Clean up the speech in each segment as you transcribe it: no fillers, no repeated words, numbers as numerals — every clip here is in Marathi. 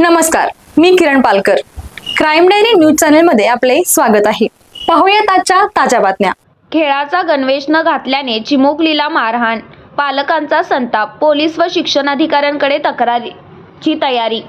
नमस्कार, मी Kiran Palkar. Crime diary news channel मध्ये आपले स्वागत आहे. पाहूयात आजच्या ताज्या बातम्या. खेळाचा गणवेश न घातल्याने चिमुकलीला मारहाण, पालकांचा संताप, पोलीस व शिक्षण अधिकाऱ्यांकडे तक्रारीची तयारी.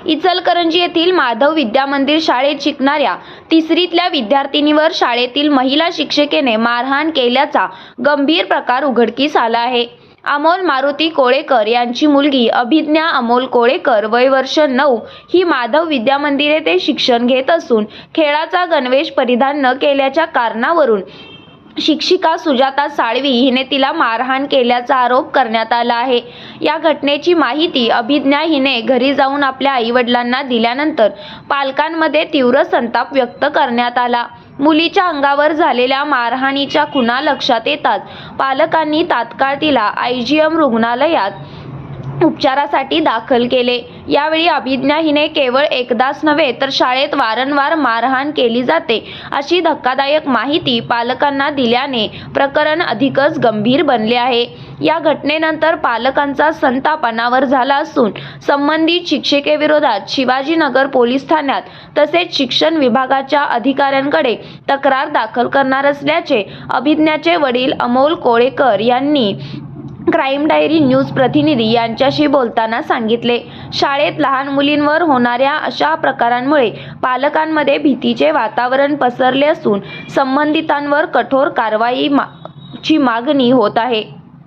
इचलकरंजी येथील माधव विद्या मंदिर शाळेत शिकणाऱ्या तिसरीतल्या विद्यार्थिनीवर शाळेतील महिला शिक्षिकेने मारहाण केल्याचा गंभीर प्रकार उघडकीस आला आहे. अमोल मारुती कोळेकर यांची मुलगी अभिज्ञा अमोल कोळेकर वय वर्ष 9 ही माधव विद्या मंदिर येथे शिक्षण घेत असून खेळाचा गणवेश परिधान न केल्याच्या कारणावरून शिक्षिका सुजाता साळवी हिने तिला मारहाण केल्याचा आरोप करण्यात आला आहे. या घटनेची माहिती अभिज्ञा हिने घरी जाऊन आपल्या आईवडिलांना दिल्यानंतर पालकांमध्ये तीव्र संताप व्यक्त करण्यात आला. मुलीच्या अंगावर झालेल्या मारहाणीच्या खुणा लक्षात येताच पालकांनी तात्काळ तिला IGM रुग्णालयात उपचारासाठी दाखल केले. यावेळी अभिज्ञा हिने केवळ एकदाच नव्हे तर शाळेत वारंवार मारहाण केली जाते अशी धक्कादायक माहिती पालकांना दिल्याने प्रकरण अधिकच गंभीर बनले आहे. या घटनेनंतर पालकांचा संताप अनावर झाला असून संबंधित शिक्षिकेविरोधात शिवाजीनगर पोलीस ठाण्यात तसेच शिक्षण विभागाच्या अधिकाऱ्यांकडे तक्रार दाखल करणार असल्याचे अभिज्ञाचे वडील अमोल कोळेकर यांनी क्राईम डायरी न्यूज प्रतिनिधी यांच्याशी बोलताना सांगितले. शाळेत लहान मुलींवर होणाऱ्या अशा प्रकारांमुळे पालकांमध्ये भीतीचे वातावरण पसरले असून संबंधितांवर कठोर कारवाईची मागणी होत आहे.